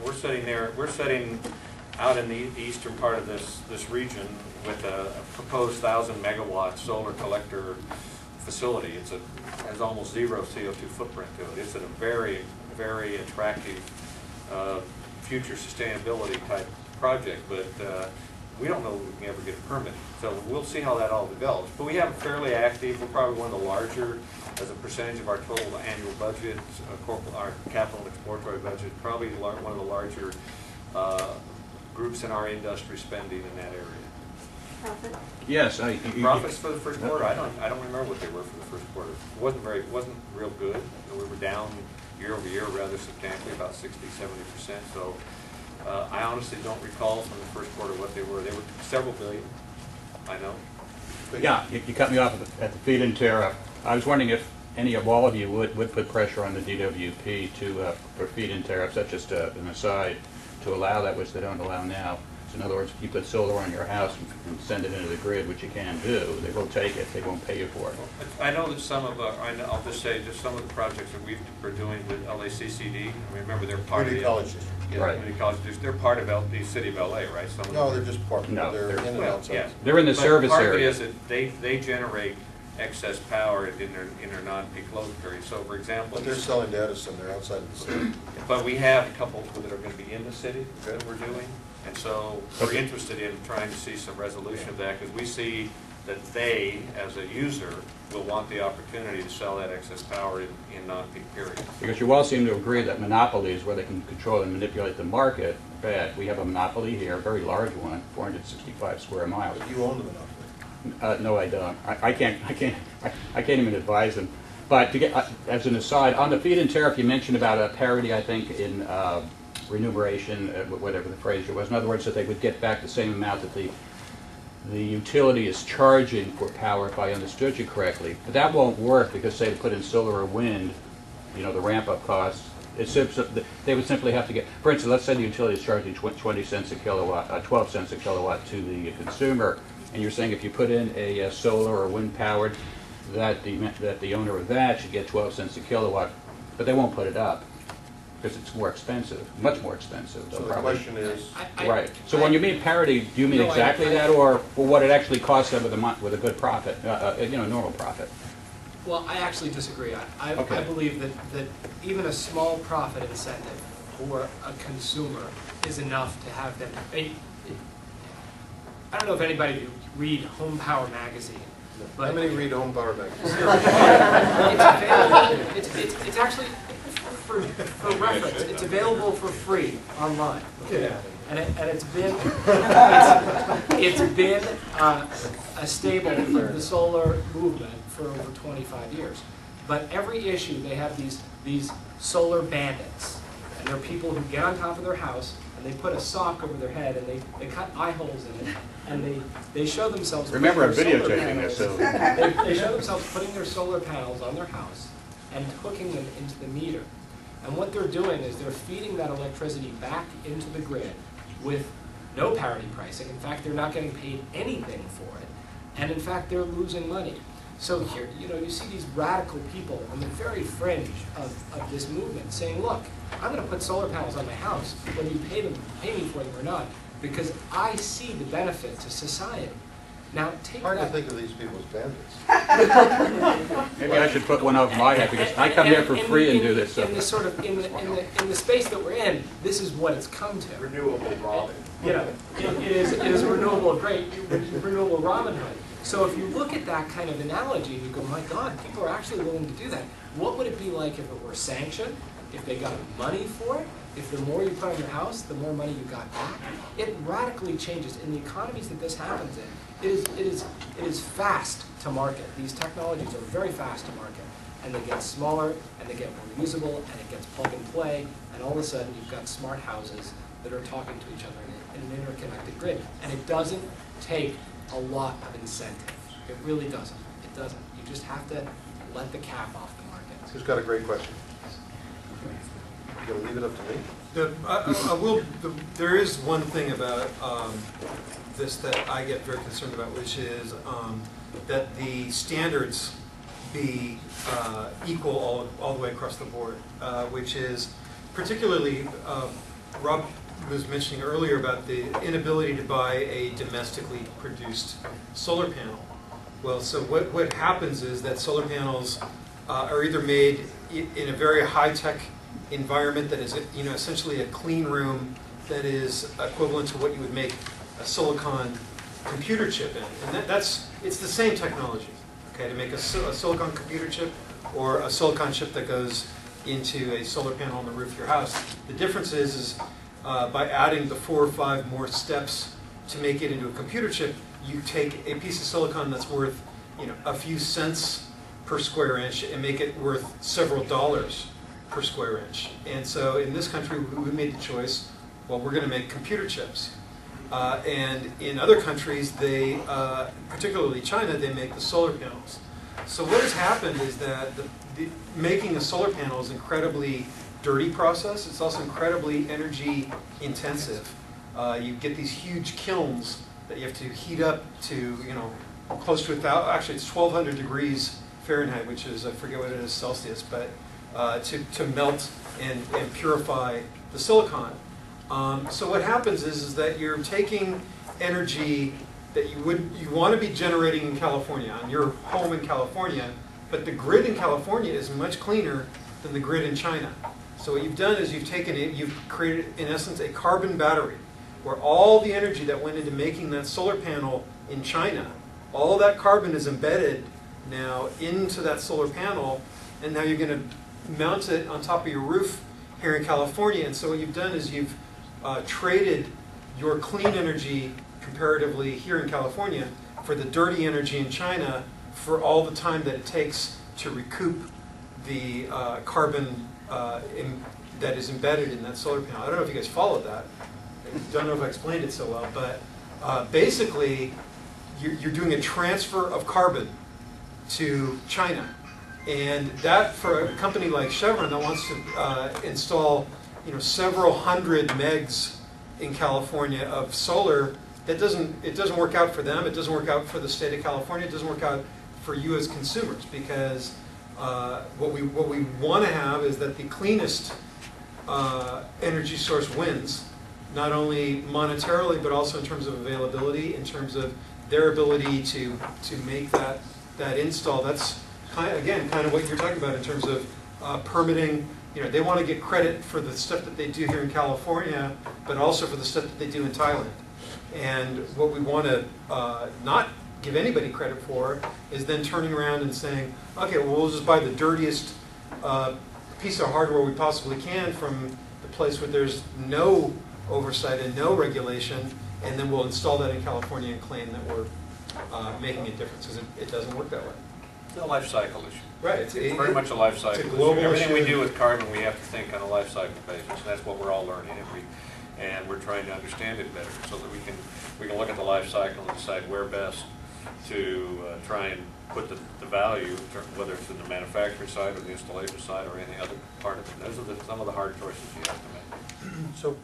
we're sitting there. We're sitting out in the eastern part of this region with a proposed 1,000 megawatt solar collector facility. Has almost zero CO2 footprint to it. It's a very, very attractive future sustainability type project, but we don't know if we can ever get a permit. So we'll see how that all develops. But we have a fairly active, we're probably one of the larger, as a percentage of our total annual budget, our capital and exploratory budget, probably one of the larger groups in our industry spending in that area. Profit? Yes. Profits for the first quarter, I don't remember what they were for the first quarter. It wasn't real good. We were down year over year rather substantially, about 60–70%. So I honestly don't recall from the first quarter what they were. They were several billion, I know. Yeah, you cut me off at the feed-in tariff. I was wondering if any of all of you would put pressure on the DWP for feed-in tariffs. That's just an aside, to allow that, which they don't allow now. So in other words, if you put solar on your house and send it into the grid, which you can do, they will take it. They won't pay you for it. I know that some of I'll just say, just some of the projects that we're doing with LACCD. I remember they're part of the colleges. Right. Community colleges. They're part of the city of LA, right? No, they're just part. No, they're in and outside. Yeah. They're in the service part area. Part of it is that they generate excess power in their non-peak load period. So, for example, But they're selling data center outside of the city. but we have a couple that are going to be in the city that we're doing, and so we're interested in trying to see some resolution of that, because we see that they, as a user, will want the opportunity to sell that excess power in non-peak periods. Because you all seem to agree that monopolies, where they can control and manipulate the market, are bad. We have a monopoly here, a very large one, 465 square miles. But you own the monopoly. No, I don't. I can't even advise them. But to get, as an aside, on the feed-in tariff, you mentioned about a parity, I think, in remuneration, whatever the phrase was. In other words, that they would get back the same amount that the utility is charging for power, if I understood you correctly. But that won't work because, say, to put in solar or wind, the ramp-up costs, they would simply have to get, for instance, let's say the utility is charging 20 cents a kilowatt, 12 cents a kilowatt to the consumer, and you're saying if you put in a solar or wind-powered, that the owner of that should get 12 cents a kilowatt, but they won't put it up because it's more expensive, much more expensive. So the question is, right. So when you mean parity, do you mean exactly that, or what it actually costs them with a good profit, normal profit? Well, I actually disagree. I believe that even a small profit incentive for a consumer is enough to have them. I don't know if anybody read Home Power magazine. But how many read Home Power magazine? It's actually, for reference, it's available for free online. Yeah. And it's been a staple of the solar movement for over 25 years. But every issue they have these solar bandits, and they're people who get on top of their house and they put a sock over their head and they cut eye holes in it, and they show themselves. Remember, I'm videotaping this. So they show themselves putting their solar panels on their house and hooking them into the meter. And what they're doing is they're feeding that electricity back into the grid with no parity pricing. In fact, they're not getting paid anything for it. And in fact, they're losing money. So here, you see these radical people on the very fringe of this movement saying, look, I'm going to put solar panels on my house, whether you pay me for them or not, because I see the benefit to society. Now, hard to think of these people as bandits. Maybe I should put one over my head, because I come here for free and do this stuff. In the space that we're in, this is what it's come to. Renewable Robin. It is a renewable Robin Hood. So if you look at that kind of analogy, you go, my God, people are actually willing to do that. What would it be like if it were sanctioned? If they got money for it? If the more you put on your house, the more money you got back? It radically changes. In the economies that this happens in, it is fast to market. These technologies are very fast to market. And they get smaller, and they get more usable, and it gets plug and play, and all of a sudden you've got smart houses that are talking to each other in an interconnected grid. And it doesn't take a lot of incentive. It really doesn't. It doesn't. You just have to let the cap off the market. Who's got a great question? You're going to leave it up to me? There is one thing about this that I get very concerned about, which is that the standards be equal all the way across the board, which is particularly Rob was mentioning earlier about the inability to buy a domestically produced solar panel. Well, so what happens is that solar panels are either made in a very high-tech environment that is, essentially a clean room that is equivalent to what you would make a silicon computer chip in. And it's the same technology, okay, to make a silicon computer chip or a silicon chip that goes into a solar panel on the roof of your house. The difference is by adding the 4 or 5 more steps to make it into a computer chip, you take a piece of silicon that's worth, a few cents per square inch and make it worth several dollars per square inch. And so in this country, we made the choice, well, we're going to make computer chips. And in other countries, they, particularly China, they make the solar panels. So what has happened is that making a solar panel is an incredibly dirty process. It's also incredibly energy intensive. You get these huge kilns that you have to heat up to, close to 1,000, actually it's 1,200 degrees Fahrenheit, which is, I forget what it is, Celsius, but to melt and purify the silicon. So what happens is that you're taking energy that you want to be generating in California, on your home in California, but the grid in California is much cleaner than the grid in China. So what you've done is you've created, in essence, a carbon battery, where all the energy that went into making that solar panel in China, all that carbon is embedded now into that solar panel, and now you're going to mount it on top of your roof here in California. And so what you've done is you've traded your clean energy comparatively here in California for the dirty energy in China for all the time that it takes to recoup the carbon that is embedded in that solar panel. I don't know if you guys followed that. I don't know if I explained it so well, but basically you're doing a transfer of carbon to China. And that, for a company like Chevron that wants to install several hundred megs in California of solar, it doesn't work out for them. It doesn't work out for the state of California. It doesn't work out for you as consumers, because what we want to have is that the cleanest energy source wins, not only monetarily but also in terms of availability, in terms of their ability to make that install. That's kind of what you're talking about in terms of permitting. They want to get credit for the stuff that they do here in California, but also for the stuff that they do in Thailand. And what we want to not give anybody credit for is then turning around and saying, okay, well, we'll just buy the dirtiest piece of hardware we possibly can from the place where there's no oversight and no regulation, and then we'll install that in California and claim that we're making a difference, because it doesn't work that way. It's a life cycle issue. Right. It's very much a life cycle it's a global issue. Everything we issue. do with carbon, we have to think on a life cycle basis, and that's what we're all learning. And we're trying to understand it better so that we can look at the life cycle and decide where best to try and put the value, whether it's in the manufacturing side or the installation side or any other part of it. Those are some of the hard choices you have to make. So